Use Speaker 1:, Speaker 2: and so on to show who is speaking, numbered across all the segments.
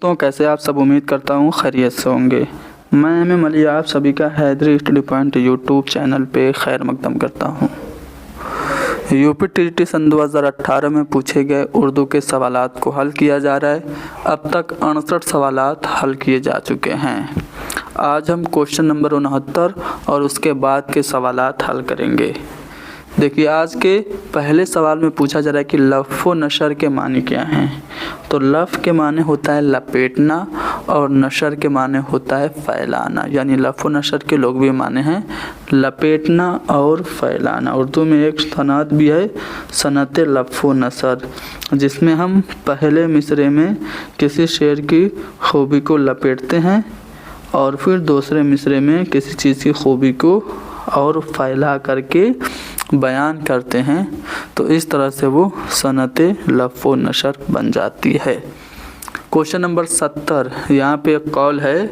Speaker 1: तो कैसे आप सब, उम्मीद करता हूँ खैरियत से होंगे। मैं एम अली आप सभी का Haidari study point YouTube channel पे खैर मकदम करता हूँ। यूपी टीजीटी सन 2018 में पूछे गए उर्दू के सवालात को हल किया जा रहा है। अब तक 68 सवालात हल किए जा चुके हैं। आज हम क्वेश्चन नंबर 69 और उसके बाद के सवालात हल करेंगे। देखिए, आज के पहले सवाल में पूछा जा रहा है कि लफ़ व नशर के माने क्या हैं। तो लफ़ के माने होता है लपेटना और नशर के माने होता है फैलाना, यानी लफ़ व नशर के लोग भी माने हैं लपेटना और फैलाना। उर्दू में एक सनत भी है, सनत लफ़ व नशर, जिसमें हम पहले मिसरे में किसी शेर की खूबी को लपेटते हैं और फिर दूसरे मिसरे में किसी चीज़ की खूबी को और फैला करके बयान करते हैं। तो इस तरह से वो सनत लफ़ व नशर बन जाती है। क्वेश्चन नंबर 70, यहाँ पे एक कॉल है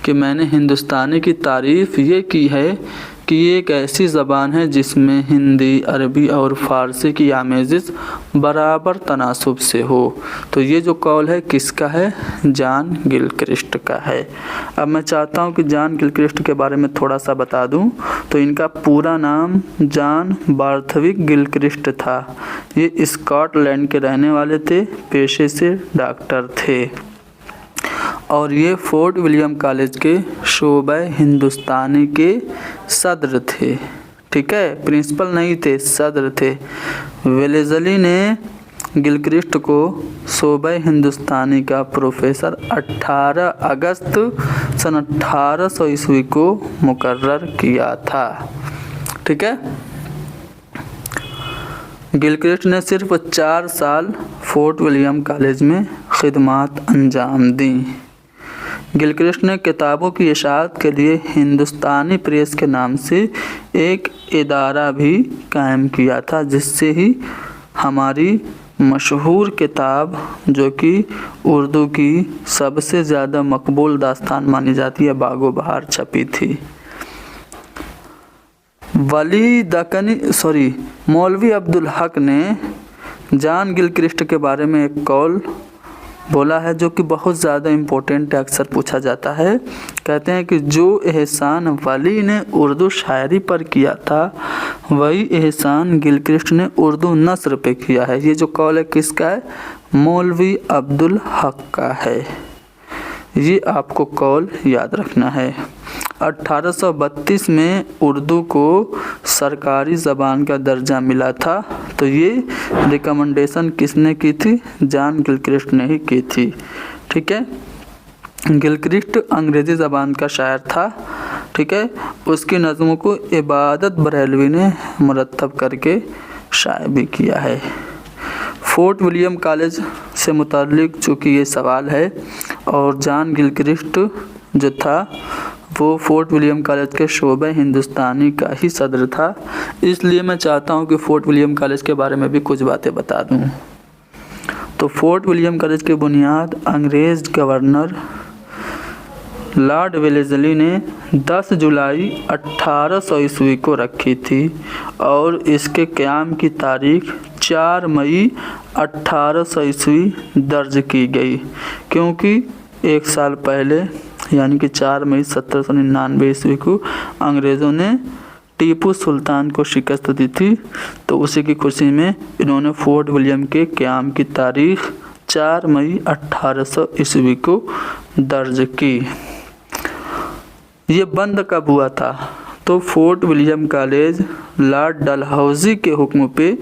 Speaker 1: कि मैंने हिंदुस्तानी की तारीफ़ ये की है कि ये एक ऐसी ज़बान है जिसमें हिंदी, अरबी और फ़ारसी की आमेज़िश बराबर तनासुब से हो। तो ये जो कॉल है किसका है? जॉन गिलक्रिस्ट का है। अब मैं चाहता हूँ कि जॉन गिलक्रिस्ट के बारे में थोड़ा सा बता दूँ। तो इनका पूरा नाम जॉन बार्थविक गिलक्रिस्ट था। ये स्कॉटलैंड के रहने वाले थे, पेशे से डॉक्टर थे और ये फोर्ट विलियम कॉलेज के शोबा हिंदुस्तानी के सदर थे। ठीक है, प्रिंसिपल नहीं थे, सदर थे। वेलेज़ली ने गिलक्रिस्ट को शोबा हिंदुस्तानी का प्रोफेसर 18 अगस्त सन 1800 ईस्वी को मुकर्रर किया था। ठीक है, गिलक्रिस्ट ने सिर्फ 4 साल फोर्ट विलियम कॉलेज में खिदमत अंजाम दी। गिलक्रिस्ट ने किताबों की इशाअत के लिए हिंदुस्तानी प्रेस के नाम से एक इदारा भी कायम किया था, जिससे ही हमारी मशहूर किताब, जो कि उर्दू की सबसे ज़्यादा मकबूल दास्तान मानी जाती है, बागो बहार, छपी थी। मौलवी अब्दुल हक ने जॉन गिलक्रिस्ट के बारे में एक कौल बोला है जो कि बहुत ज़्यादा इम्पोर्टेंट है, अक्सर पूछा जाता है। कहते हैं कि जो एहसान वली ने उर्दू शायरी पर किया था, वही एहसान गिलक्रिस्ट ने उर्दू नस्र पे किया है। ये जो कौल है किसका है? मौलवी अब्दुल हक का है। ये आपको कौल याद रखना है। 1832 में उर्दू को सरकारी ज़बान का दर्जा मिला था। तो ये रिकमेंडेशन किसने की थी? जॉन गिलक्रिस्ट ने ही की थी। ठीक है, गिलक्रिस्ट अंग्रेज़ी ज़बान का शायर था। ठीक है, उसकी नज़मों को इबादत बरेलवी ने मुरतब करके शाये भी किया है। फोर्ट विलियम कॉलेज से मुताल्लिक चूँकि ये सवाल है और जॉन गिलक्रिस्ट जो था वो फोर्ट विलियम कॉलेज के शोबा हिंदुस्तानी का ही सदर था, इसलिए मैं चाहता हूँ कि फोर्ट विलियम कॉलेज के बारे में भी कुछ बातें बता दूँ। तो फोर्ट विलियम कॉलेज की बुनियाद अंग्रेज़ गवर्नर लॉर्ड वेलेज़ली ने 10 जुलाई 1800 ईस्वी को रखी थी और इसके क़याम की तारीख 4 मई 1800 ईस्वी दर्ज की गई, क्योंकि एक साल पहले यानी कि 4 मई 1799 ईस्वी को अंग्रेज़ों ने टीपू सुल्तान को शिकस्त दी थी। तो उसी की खुशी में इन्होंने फोर्ट विलियम के क़याम की तारीख 4 मई 1800 ईस्वी को दर्ज की। ये बंद कब हुआ था? तो fort William college Lord Dalhousie के हुक्म पे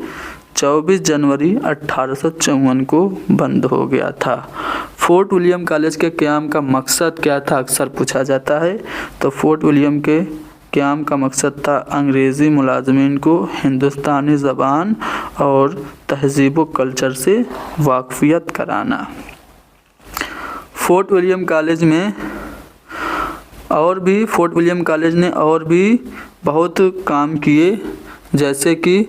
Speaker 1: 24 जनवरी 1854 को बंद हो गया था। फोर्ट विलियम कॉलेज के क़याम का मकसद क्या था, अक्सर पूछा जाता है। तो फोर्ट विलियम के क़याम का मकसद था अंग्रेज़ी मुलाज़मीन को हिंदुस्तानी ज़बान और तहज़ीब व कल्चर से वाक़फ़ियत कराना। फोर्ट विलियम कॉलेज ने और भी बहुत काम किए, जैसे कि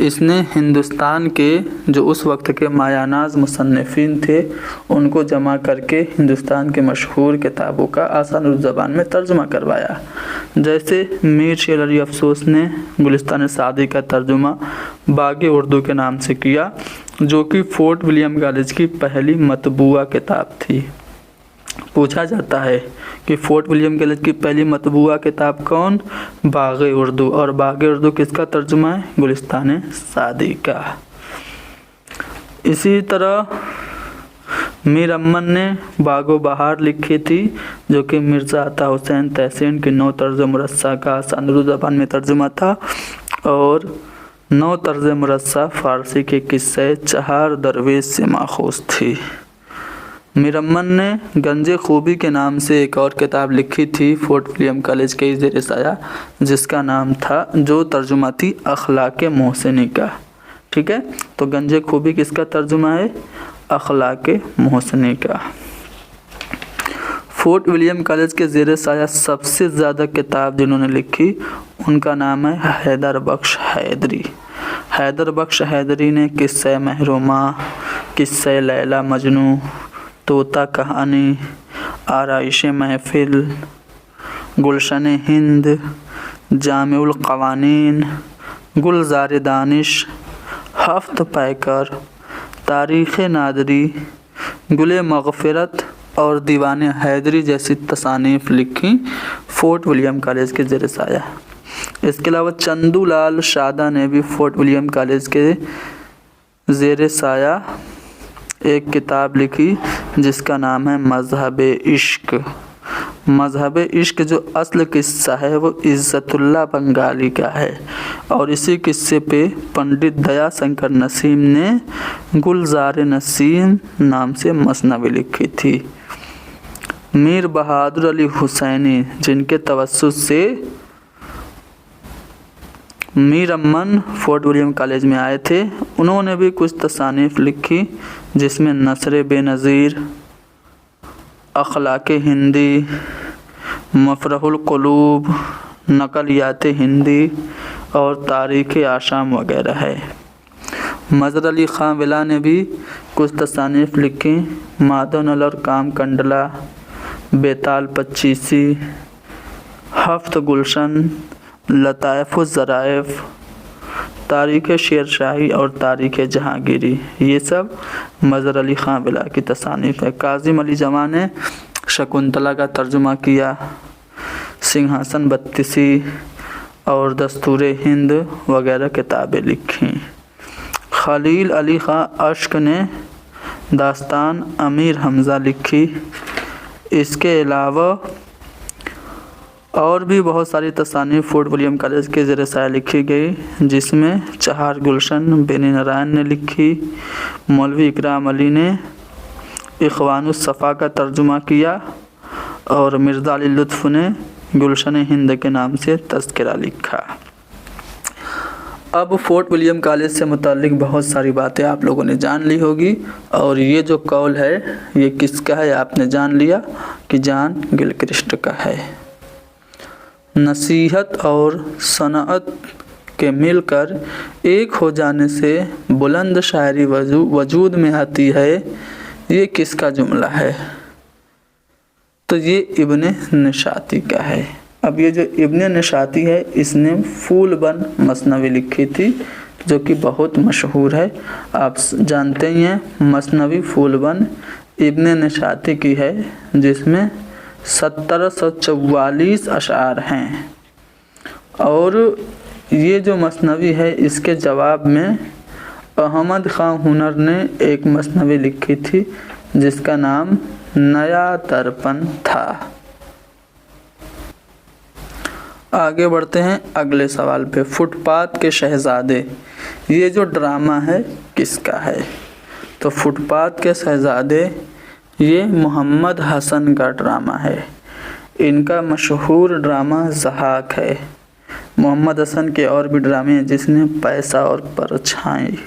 Speaker 1: इसने हिंदुस्तान के जो उस वक्त के मायानाज़ मुसन्निफ़ीन थे उनको जमा करके हिंदुस्तान के मशहूर किताबों का आसान ज़बान में तर्जुमा करवाया। जैसे मीर शेर अली अफ़सोस ने गुलिस्तान सादी का तर्जुमा बाग़ उर्दू के नाम से किया, जो कि फोर्ट विलियम कॉलेज की पहली मतबूआ किताब थी। पूछा जाता है कि फोर्ट विलियम कॉलेज की पहली मतबूआ किताब कौन? बाग़ उर्दू। और बाग़ उर्दू किसका तर्जुमा है? गुलिस्तान सादी का। इसी तरह मीर अमन ने बागो बहार लिखी थी, जो कि मिर्ज़ा अता हुसैन तहसीन की 9 तर्ज़ मुरस्सा का आसान उर्दू ज़बान में तर्जुमा था। और 9 तर्ज़ मुरस्सा फ़ारसी के किस्से चहार दरवेश से माखूज़ थी। मीर अमन ने गंजे खूबी के नाम से एक और किताब लिखी थी फोर्ट विलियम कॉलेज के ज़ेर साया, जिसका नाम था, जो तर्जुमा थी अखलाक़े मोहसिनी का। ठीक है, तो गंजे खूबी किसका तर्जुमा है? अखलाक़े मोहसिनी का। फोर्ट विलियम कॉलेज के ज़ेर साया सबसे ज़्यादा किताब जिन्होंने लिखी, उनका नाम है हैदर बख्श हैदरी। हैदर बख्श हैदरी ने किस्सा महरूमा, किस्सा लैला मजनू, तोता कहानी, आराइश महफिल, गुलशन हिंद, जामिउल क़वानीन, गुलज़ार दानिश, हफ्त पैकर, तारीख़ नादरी, गुले मग़फ़िरत और दीवान हैदरी जैसी तसानीफ़ लिखी फोर्ट विलियम कॉलेज के ज़ेर साया। इसके अलावा चंदूलाल शादा ने भी फोर्ट विलियम कॉलेज के ज़ेर साया एक किताब लिखी, जिसका नाम है मज़हब इश्क। मज़हब इश्क जो असल किस्सा है वो इज़्ज़तुल्लाह बंगाली का है, और इसी किस्से पे पंडित दया शंकर नसीम ने गुलज़ार नसीम नाम से मसनवी लिखी थी। मीर बहादुर अली हुसैनी, जिनके तवस्सुत से मीर अमन फोर्ट विलियम कॉलेज में आए थे, उन्होंने भी कुछ तसानीफ़ लिखी, जिसमें नसर बेनज़ीर, अखलाक़े हिंदी, मफ़रहुल क़ुलूब, नक़लियात हिंदी और तारीख़ आशाम वगैरह है। मज़हर अली ख़ां विला ने भी कुछ तसानीफ़ लिखी, मादन और काम कंडला, बेताल पच्चीसी, हफ्त गुलशन, लताइफ़ ज़राइफ़, तारीख़ शेरशाही और तारीख़ जहांगीरी, ये सब मज़हर अली ख़ां विला की तसानीफ़ है। काज़िम अली जमा ने शकुंतला का तर्जुमा किया, सिंहासन बत्तीसी और दस्तूर हिंद वगैरह किताबें लिखी। खलील अली ख़ां अश्क ने दास्तान अमीर हमज़ा लिखी। इसके अलावा और भी बहुत सारी तसानीफ़ फोर्ट विलियम कॉलेज के ज़ेर साया लिखी गई, जिसमें चहार गुलशन बेनी नारायण ने लिखी, मौलवी इकराम अली ने इख़वानुस सफ़ा का तर्जुमा किया और मिर्ज़ा अली लुत्फ़ ने गुलशन हिंद के नाम से तज़किरा लिखा। अब फोर्ट विलियम कॉलेज से मुताल्लिक़ बहुत सारी बातें आप लोगों ने जान ली होगी, और ये जो कौल है ये किसका है आपने जान लिया कि जॉन गिलक्रिस्ट का है। नसीहत और सनअत के मिलकर एक हो जाने से बुलंद शायरी वजूद में आती है, ये किसका जुमला है? तो ये इब्ने निशाती का है। अब ये जो इब्ने निशाती है, इसने फूल बन मसनवी लिखी थी, जो कि बहुत मशहूर है। आप जानते ही हैं मसनवी फूल बन इब्ने निशाती की है, जिसमें 1744 अशार हैं। और ये जो मसनवी है, इसके जवाब में अहमद खां हुनर ने एक मसनवी लिखी थी, जिसका नाम नया दर्पण था। आगे बढ़ते हैं अगले सवाल पे। फुटपाथ के शहजादे, ये जो ड्रामा है किसका है? तो फुटपाथ के शहजादे ये मोहम्मद हसन का ड्रामा है। इनका मशहूर ड्रामा ज़हाक है। मोहम्मद हसन के और भी ड्रामे हैं, जिसमें पैसा और परछाई,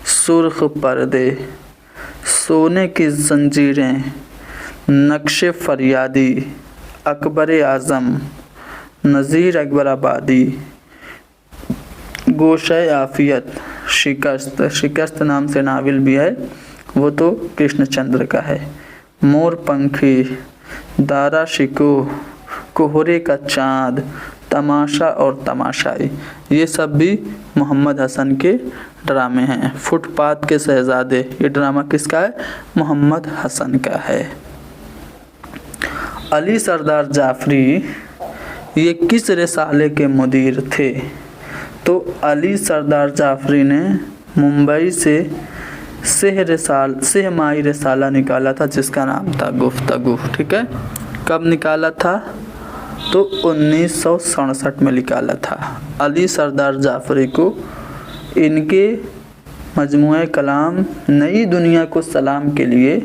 Speaker 1: सुर्ख पर्दे, सोने की जंजीरें, नक्शे फरियादी, अकबर आज़म, नज़ीर अकबर आबादी, गोशे आफ़ियत, शिकस्त नाम से नावल भी है, वो तो कृष्णचंद्र का है, मोर पंखी, दारा शिको, कोहरे का चाँद, तमाशा और तमाशाई, ये सब भी मोहम्मद हसन के ड्रामे हैं। फुटपाथ के शहजादे, ये ड्रामा किसका है? मोहम्मद हसन का है। अली सरदार जाफरी ये किस रिसाले के मुदीर थे? तो अली सरदार जाफरी ने मुंबई से सहमाई रिसाला निकाला था जिसका नाम था गुफ्तगू। ठीक है, कब निकाला था? तो 1967 में निकाला था। अली सरदार जाफरी को इनके मजमूए कलाम नई दुनिया को सलाम के लिए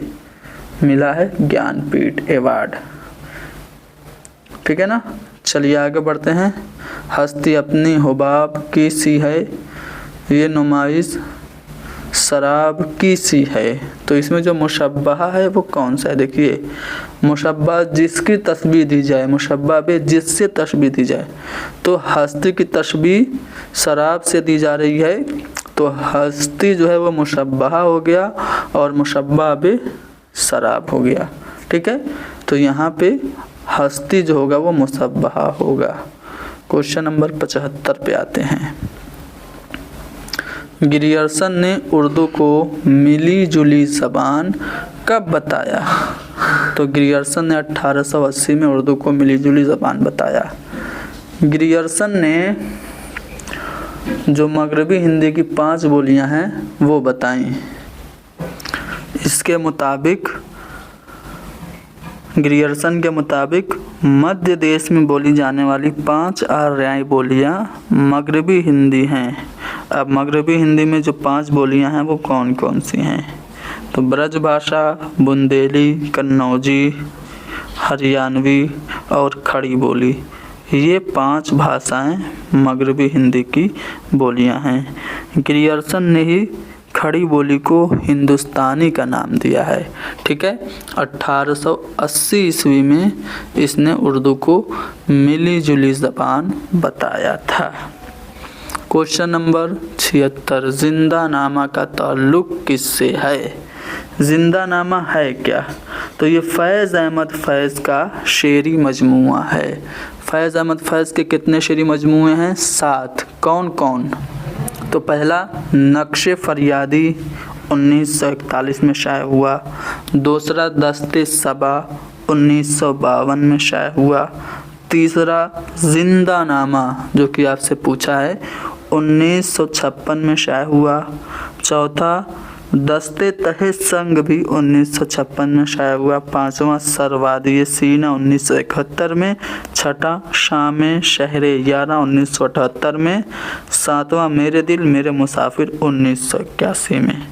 Speaker 1: मिला है ज्ञानपीठ अवार्ड। ठीक है ना, चलिए आगे बढ़ते हैं। हस्ती अपनी हुबाब की सी है, ये नुमाइश शराब की सी है। तो इसमें जो मुशब्बहा है वो कौन सा है? देखिए, मुशब्बा जिसकी तशबीह दी जाए, मुशब्बा बे जिससे तशबीह दी जाए। तो हस्ती की तशबीह शराब से दी जा रही है, तो हस्ती जो है वो मुशब्बहा हो गया और मुशब्बा बे शराब हो गया। ठीक है, तो यहाँ पे हस्ती जो होगा वो मुशब्बहा होगा। क्वेश्चन नंबर 75 पे आते हैं। ग्रियर्सन ने उर्दू को मिली जुली ज़बान कब बताया? तो ग्रियर्सन ने 1880 में उर्दू को मिली जुली ज़बान बताया। ग्रियर्सन ने जो मगरबी हिंदी की 5 बोलियां हैं वो बताईं। इसके मुताबिक, ग्रियर्सन के मुताबिक मध्य देश में बोली जाने वाली 5 आर्याई बोलियां मगरबी हिंदी हैं। अब मगरबी हिंदी में जो 5 बोलियां हैं वो कौन कौन सी हैं? तो ब्रज भाषा, बुंदेली, कन्नौजी, हरियाणवी और खड़ी बोली, ये 5 भाषाएं मगरबी हिंदी की बोलियां हैं। ग्रियर्सन ने ही खड़ी बोली को हिंदुस्तानी का नाम दिया है। ठीक है, 1880 ईस्वी में इसने उर्दू को मिली जुली ज़बान बताया था। क्वेश्चन नंबर 76, जिंदानामा का ताल्लुक़ किससे है? जिंदानामा है क्या? तो ये फैज़ अहमद फैज़ का शेरी मजमुआ है। फैज़ अहमद फैज़ के कितने शेरी मजमुए हैं? 7। कौन कौन? तो पहला नक्शे फरियादी 1941 में शाये हुआ। दूसरा दस्ते सबा 1952 में शाये हुआ। तीसरा जिंदानामा जो कि आपसे पूछा है 1956 में शाये हुआ। चौथा दस्ते तहे संग भी 1956 में शाये हुआ। पाँचवा सरवादी सीना 1971 में। छठा शाम शहरे यारा 1978 में। सातवां मेरे दिल मेरे मुसाफिर 1981 में।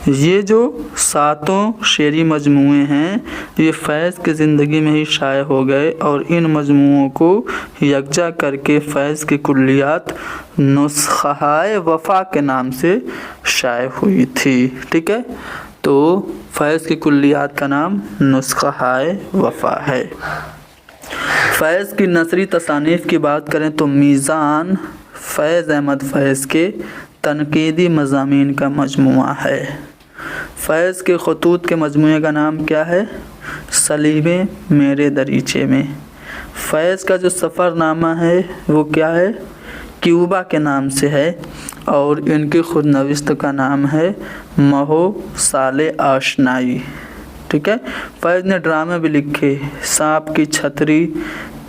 Speaker 1: ये जो 7 शेरी मजमूए हैं ये फैज़ की ज़िंदगी में ही शाये हो गए और इन मजमूओं को यकजा करके फ़ैज़ की कुल्लियात नुस्ख़ाए वफ़ा के नाम से शाये हुई थी। ठीक है, तो फैज़ की कुल्लियात का नाम नुस्ख़ाए वफ़ा है। फैज़ की नसरी तसानीफ़ की बात करें तो मीज़ान फैज़ अहमद फैज़ के तनकीदी मज़ामीन का मजमुआ है। फैज़ के ख़ुतूत के मजमुए का नाम क्या है? सलीबे मेरे दरीचे में। फैज़ का जो सफ़रनामा है वो क्या है? क्यूबा के नाम से है और इनकी खुद नविस्त का नाम है महो साले आशनाई। ठीक है, फैज़ ने ड्रामे भी लिखे, सांप की छतरी,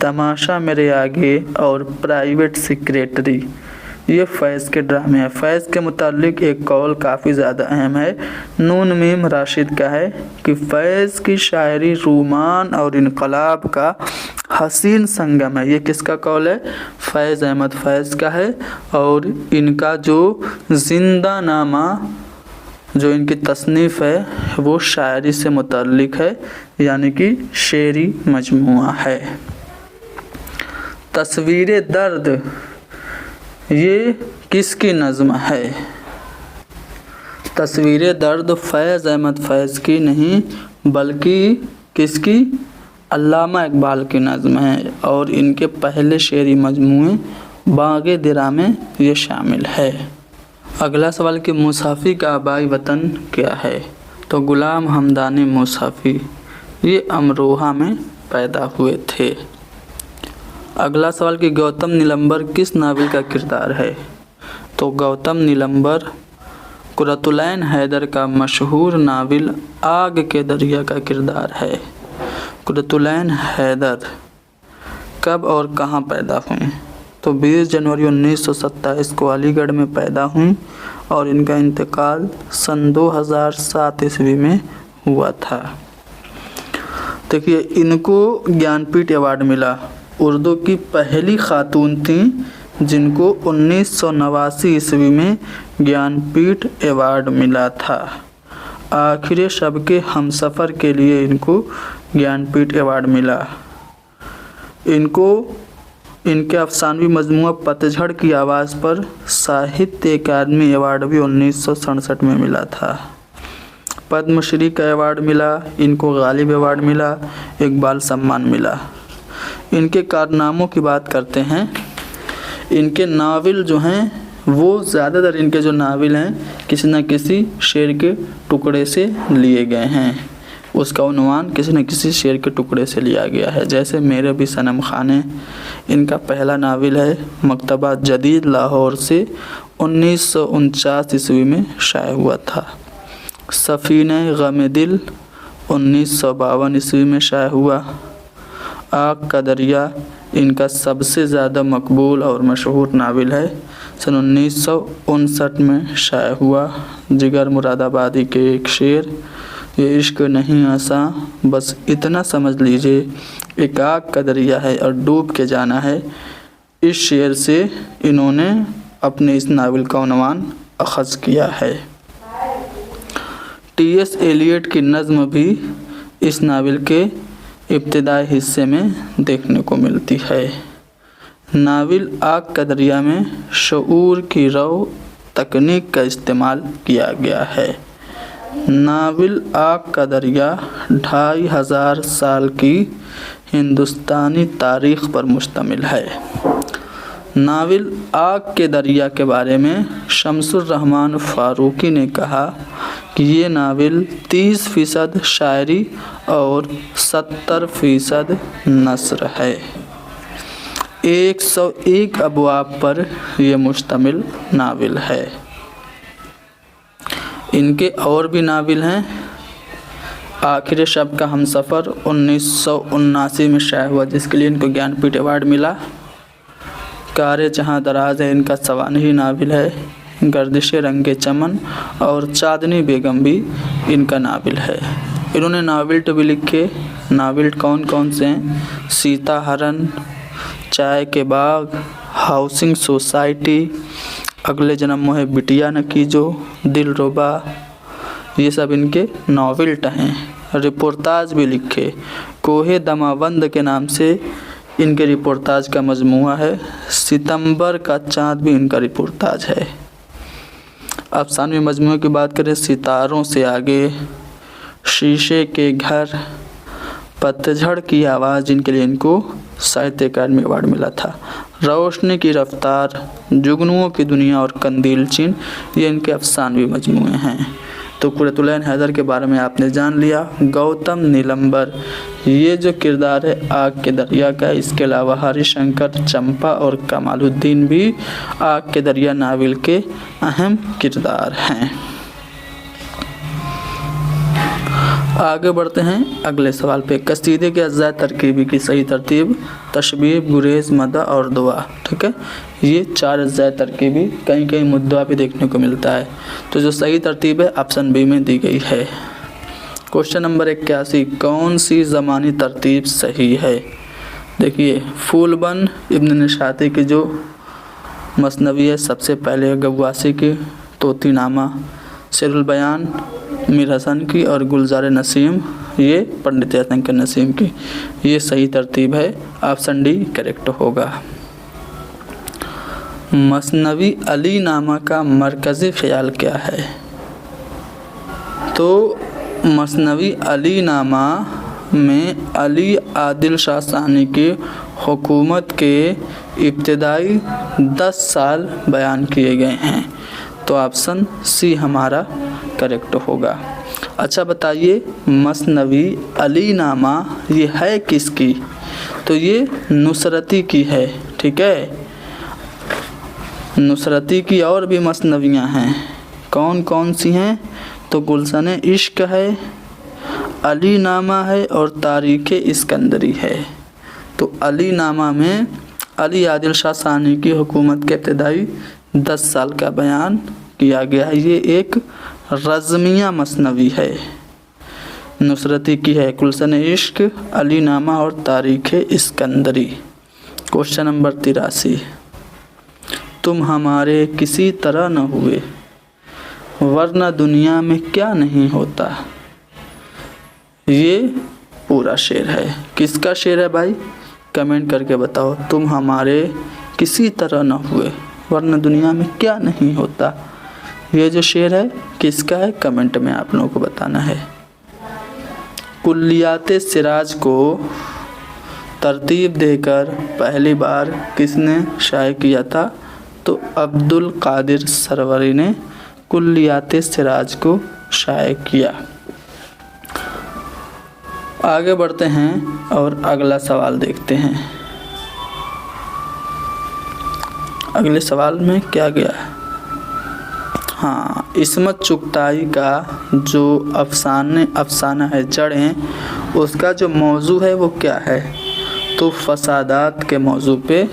Speaker 1: तमाशा मेरे आगे और प्राइवेट सेक्रेटरी। ये फैज़ के ड्रामे हैं। फैज़ के मुतालिक एक कौल काफ़ी ज़्यादा अहम है, नून मीम राशिद का है कि फ़ैज़ की शायरी रूमान और इनकलाब का हसीन संगम है। ये किसका कौल है? फैज़ अहमद फैज़ का है। और इनका जो जिंदानामा जो इनकी तसनीफ़ है वो शायरी से मुताल्लिक है, यानी कि शेरी मजमुआ है। तस्वीर दर्द ये किसकी नज़्म है? तस्वीर दर्द फैज़ अहमद फैज़ की नहीं बल्कि किसकी? अल्लामा इकबाल की नज़्म है और इनके पहले शेरी मजमूए बाग़े दिरा में ये शामिल है। अगला सवाल कि मुसाफ़ी का आबाई वतन क्या है? तो गुलाम हमदानी मुसाफ़ी ये अमरोहा में पैदा हुए थे। अगला सवाल कि गौतम नीलंबर किस नावल का किरदार है? तो गौतम नीलंबर कुरतुलैन हैदर का मशहूर नावल आग के दरिया का किरदार है। कुरतुलैन हैदर कब और कहाँ पैदा हुई? तो 20 जनवरी 1927 को अलीगढ़ में पैदा हुई और इनका इंतकाल सन 2007 ईस्वी में हुआ था। देखिए, इनको ज्ञानपीठ अवार्ड मिला। उर्दू की पहली खातून थी जिनको 1989 ईस्वी में ज्ञानपीठ अवार्ड मिला था। आखिर शब के हमसफ़र के लिए इनको ज्ञानपीठ अवार्ड मिला। इनको इनके अफसानवी मजमूआ पतझड़ की आवाज़ पर साहित्य अकादमी अवार्ड भी 1967 में मिला था। पद्मश्री का अवार्ड मिला, इनको गालिब अवार्ड मिला, इकबाल सम्मान मिला। इनके कारनामों की बात करते हैं। इनके नावल जो हैं वो ज़्यादातर इनके जो नावल हैं किसी न किसी शेर के टुकड़े से लिए गए हैं। उसका उन्वान किसी न किसी शेर के टुकड़े से लिया गया है। जैसे मेरे भी सनम खाने इनका पहला नावल है, मकतबा जदीद लाहौर से 1949 ईस्वी में शाये हुआ था। सफ़ीने गम दिल 1952 ईस्वी में शाये हुआ। आग का दरिया इनका सबसे ज़्यादा मकबूल और मशहूर नावल है, सन 1959 में शाये हुआ। जिगर मुरादाबादी के एक शेर, ये इश्क नहीं आसा बस इतना समझ लीजिए, एक आग का दरिया है और डूब के जाना है। इस शेर से इन्होंने अपने इस नावल का उन्वान अख़ज़ किया है। टी.एस. एलियट की नज़्म भी इस नावल के इब्तिदाई हिस्से में देखने को मिलती है। नावल आग का दरिया में शऊर की रौ तकनीक का इस्तेमाल किया गया है। नावल आग का दरिया 2500 साल की हिंदुस्तानी तारीख़ पर मुश्तमिल है। नावल आग के दरिया के बारे में शमसुर रहमान फ़ारूकी ने कहा कि ये नावल 30% शायरी और 70% नस्र है। 101 अबवाब पर यह मुश्तमिल नावल है। इनके और भी नावल हैं। आखिर शब का हमसफ़र 1979 में शाये हुआ, जिसके लिए इनको ज्ञानपीठ अवार्ड मिला। कारे जहाँ दराज है इनका सवानही नावल है। गर्दिश रंगे चमन और चांदनी बेगम भी इनका नावल है। इन्होंने नावल भी लिखे। नावल कौन कौन से हैं? सीता हरण, चाय के बाग, हाउसिंग सोसाइटी, अगले जन्म मोहे बिटिया न कीजो, दिलरुबा, ये सब इनके नावल हैं। रिपोर्टाज भी लिखे। कोहे दमावंद के नाम से इनके रिपोर्टाज का मजमूआ है। सितंबर का चाँद भी इनका रिपोर्टाज है। अफसानवी मजमूए की बात करें, सितारों से आगे, शीशे के घर, पतझड़ की आवाज़, जिनके लिए इनको साहित्य अकादमी अवार्ड मिला था। रोशनी की रफ्तार, जुगनुओं की दुनिया और कंदील चिन्ह, ये इनके अफसानवी मजमूए हैं। तो कुरतुलैन हैदर के बारे में आपने जान लिया। गौतम नीलंबर, ये जो किरदार है आग के दरिया का, इसके अलावा हरिशंकर, चंपा और कमालुद्दीन भी आग के दरिया नावल के अहम किरदार हैं। आगे बढ़ते हैं अगले सवाल पे। कसीदे के अज्ज़ाए तरकीबी की सही तरतीब, तशबीह, गुरेज, मदा और दुआ। ठीक है, ये 4 अज्ज़ाए तरकीबी कहीं कहीं मुद्दा भी देखने को मिलता है। तो जो सही तरतीब है ऑप्शन बी में दी गई है। क्वेश्चन नंबर 81, कौन सी ज़मानी तरतीब सही है? देखिए, फूलबन इब्न निशाती की जो मसनवी है, सबसे पहले गवासी की तोतीनामा, सिरुल बयान मीर हसन की और गुलजार नसीम ये पंडित यासनकर नसीम की, ये सही तरतीब है। ऑप्शन डी करेक्ट होगा। मसनवी अली नामा का मरकज़ी ख्याल क्या है? तो मसनवी अली नामा में अली आदिल शाह सानी के हुकूमत के इब्तिदाई 10 साल बयान किए गए हैं। तो ऑप्शन सी हमारा करेक्ट होगा। अच्छा बताइए, मसनवी अली नामा ये है किसकी? तो ये नुसरती की है। ठीक है, नुसरती की और भी मसनवियाँ हैं। कौन कौन सी हैं? तो गुलशन इश्क है, अली नामा है और तारीख़ इस्कंदरी है। तो अली नामा में अली आदिल शाह सानी की हुकूमत के इब्तिदाई 10 साल का बयान किया गया है। ये एक रज़मिया मसनवी है, नुसरती की है। गुलशन इश्क, अली नामा और तारीख़ इस्कंदरी। क्वेश्चन नंबर 83, तुम हमारे किसी तरह न हुए वरना दुनिया में क्या नहीं होता। ये पूरा शेर है। किसका शेर है भाई, कमेंट करके बताओ। तुम हमारे किसी तरह न हुए वरना दुनिया में क्या नहीं होता। ये जो शेर है किसका है, कमेंट में आप लोगों को बताना है। कुल्लियात सिराज को तरतीब देकर पहली बार किसने शाये किया था, तो अब्दुल कादिर सरवरी ने कुल्लियात सिराज को शाये किया। आगे बढ़ते हैं और अगला सवाल देखते हैं। अगले सवाल में क्या गया है, हाँ, इस्मत चुगताई का जो अफसाना है जड़ें, उसका जो मौजू है वो क्या है, तो फसादात के मौजू पे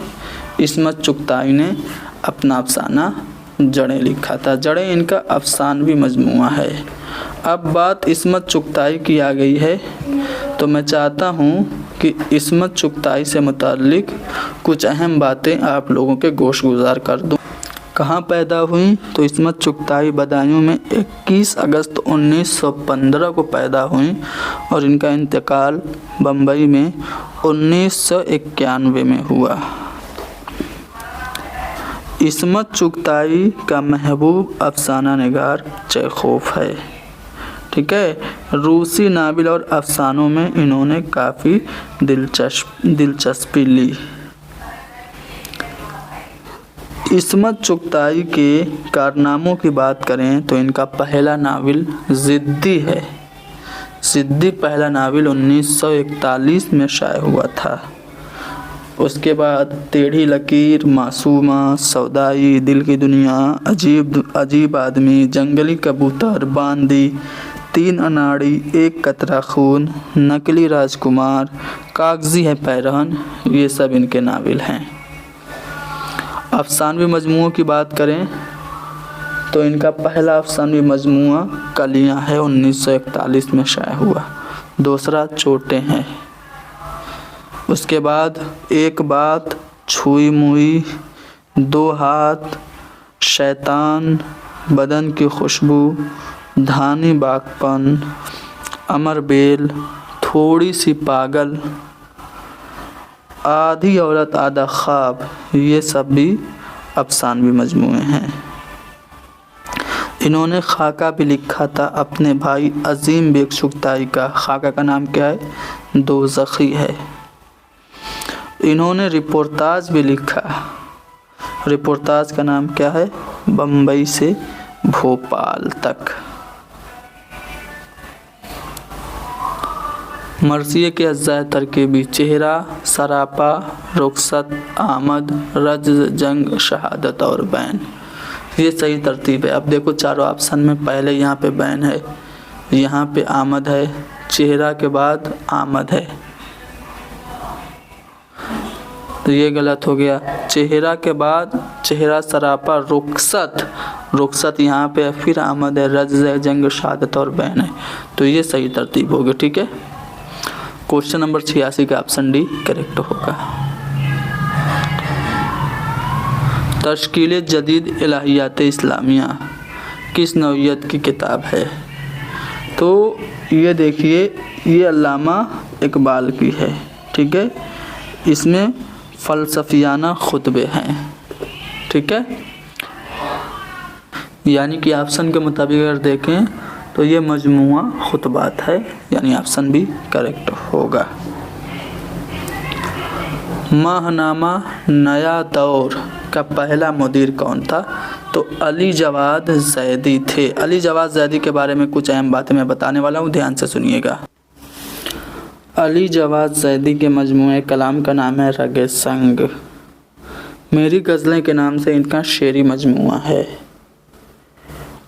Speaker 1: इस्मत चुगताई ने अपना अफसाना जड़ें लिखा था। जड़ें इनका अफसानवी मजमुआ है। अब बात इस्मत चुगताई की आ गई है, तो मैं चाहता हूँ कि इस्मत चुगताई से मुताल्लिक कुछ अहम बातें आप लोगों के गोश गुजार कर दूँ। कहाँ पैदा हुई, तो इस्मत चुगताई बदायूं में 21 अगस्त 1915 को पैदा हुई और इनका इंतकाल बम्बई में 1991 में हुआ। इस्मत चुगताई का महबूब अफसाना निगार चेखोव है। ठीक है, रूसी नावल और अफसानों में इन्होंने काफ़ी दिलचस्पी ली। इस्मत चुगताई के कारनामों की बात करें तो इनका पहला नावल ज़िद्दी है। ज़िद्दी पहला नावल 1941 में शाये हुआ था। उसके बाद टेढ़ी लकीर, मासूमा, सौदाई, दिल की दुनिया, अजीब आदमी, जंगली कबूतर, बांदी, 3 अनाड़ी, 1 कतरा खून, नकली राजकुमार, कागजी है पैरहन, ये सब इनके नावल हैं। अफसानवी मजमुओं की बात करें तो इनका पहला अफसानवी मजमुआ कलियां है, 1941 में शाये हुआ। दूसरा चोटें हैं। उसके बाद एक बात, छुई मुई, 2 हाथ, शैतान, बदन की खुशबू, धानी बागपन, अमर बेल, थोड़ी सी पागल, आधी औरत आधा ख्वाब, ये सब भी अफसानवी मजमुए हैं। इन्होंने खाका भी लिखा था अपने भाई अजीम बेग चुगताई का। खाका का नाम क्या है, दोज़खी है। इन्होंने रिपोर्टाज भी लिखा। रिपोर्टाज का नाम क्या है, बम्बई से भोपाल तक। मरसिए के अज्जाए तरकीबी, चेहरा, सरापा, रुखसत, आमद, रज, जंग, शहादत और बैन, ये सही तरतीब है। अब देखो चारों ऑप्शन में पहले यहाँ पे बैन है, यहाँ पे आमद है, चेहरा के बाद आमद है, तो ये गलत हो गया। चेहरा के बाद चेहरा, सरापा, रुखसत यहाँ पे फिर आमद है, रज, जंग, शहादत और बैन है, तो ये सही तरतीब होगी। ठीक है, क्वेश्चन नंबर 86 का ऑप्शन डी करेक्ट होगा। तश्कील जदीद इलाहियात इस्लामिया किस नौइयत की किताब है, तो ये देखिए, ये अल्लामा इकबाल की है। ठीक है, इसमें फ़लसफ़ियाना खुतबे हैं। ठीक है, यानी कि ऑप्शन के मुताबिक अगर देखें तो ये मजमुआ खुतबात है, यानी ऑप्शन भी करेक्ट होगा। माहनामा नया दौर का पहला मुदीर कौन था, तो अली जवाद ज़ैदी थे। अली जवाद ज़ैदी के बारे में कुछ अहम बातें मैं बताने वाला हूँ, ध्यान से सुनिएगा। अली जवाद ज़ैदी के मजमुए कलाम का नाम है रगे संग। मेरी गज़लें के नाम से इनका शेरी मजमुआ है।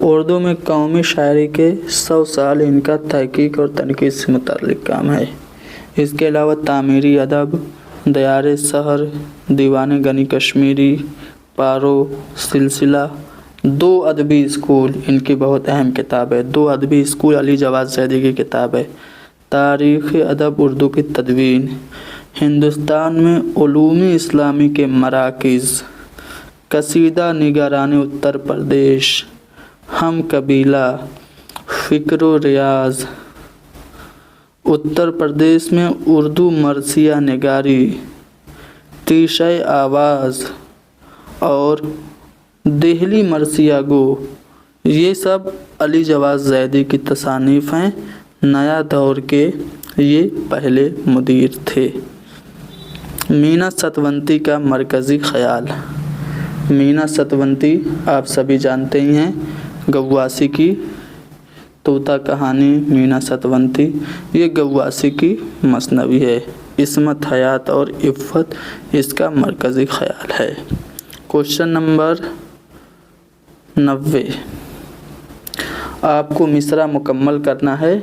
Speaker 1: उर्दू में कौमी शायरी के 100 साल इनका तहकीक और तनकीद से मुताल्लिक़ काम है। इसके अलावा तामीरी अदब, दयारे सहर, दीवाने गनी कश्मीरी, पारो, सिलसिला, 2 अदबी स्कूल इनकी बहुत अहम किताब है। 2 अदबी स्कूल अली जवाद ज़ैदी की किताब है। तारीख़ अदब उर्दू की तदवीन, हिंदुस्तान में उलूम इस्लामी के मराकिज़, कसीदा निगरानी उत्तर प्रदेश, हम कबीला, फ़िक्र रियाज़, उत्तर प्रदेश में उर्दू मरसिया निगारी, तीशे आवाज़ और दिल्ली मरसिया गो, ये सब अली जवाद ज़ैदी की तसानीफ़ हैं। नया दौर के ये पहले मुदीर थे। मीना सतवंती का मरकज़ी ख़याल। मीना सतवंती आप सभी जानते ही हैं, गव्वासी की तोता कहानी मीना सतवंती, ये गव्वासी की मसनवी है। इस्मत हयात और इफ़्फ़त इसका मरकज़ी ख़याल है। क्वेश्चन नंबर 90, आपको मिसरा मुकम्मल करना है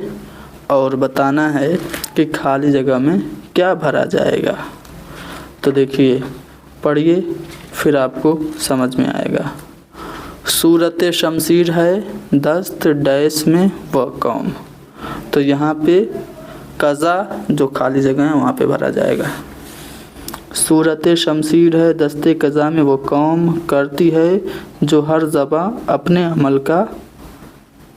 Speaker 1: और बताना है कि खाली जगह में क्या भरा जाएगा। तो देखिए, पढ़िए, फिर आपको समझ में आएगा। सूरत शमशीर है दस्त डैश में व कौम, तो यहाँ पे कज़ा जो खाली जगह है वहाँ पे भरा जाएगा। सूरत शमशीर है दस्ते कज़ा में वो कौम, करती है जो हर ज़बां अपने अमल का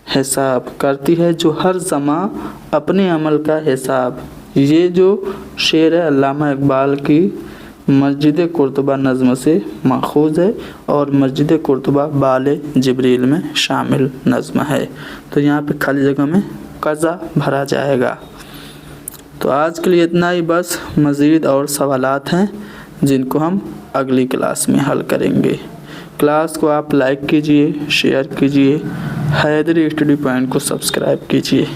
Speaker 1: हिसाब, करती है जो हर ज़मां अपने अमल का हिसाब। ये जो शेर है अल्लामा इकबाल की मस्जिद कुर्तुबा नज़्म से माखूज़ है और मस्जिद कुर्तुबा बाले जिब्रील में शामिल नज़्म है। तो यहाँ पे खाली जगह में कज़ा भरा जाएगा। तो आज के लिए इतना ही बस। मज़ीद और सवालात हैं जिनको हम अगली क्लास में हल करेंगे। क्लास को आप लाइक कीजिए, शेयर कीजिए, हैदरी स्टडी पॉइंट को सब्सक्राइब कीजिए।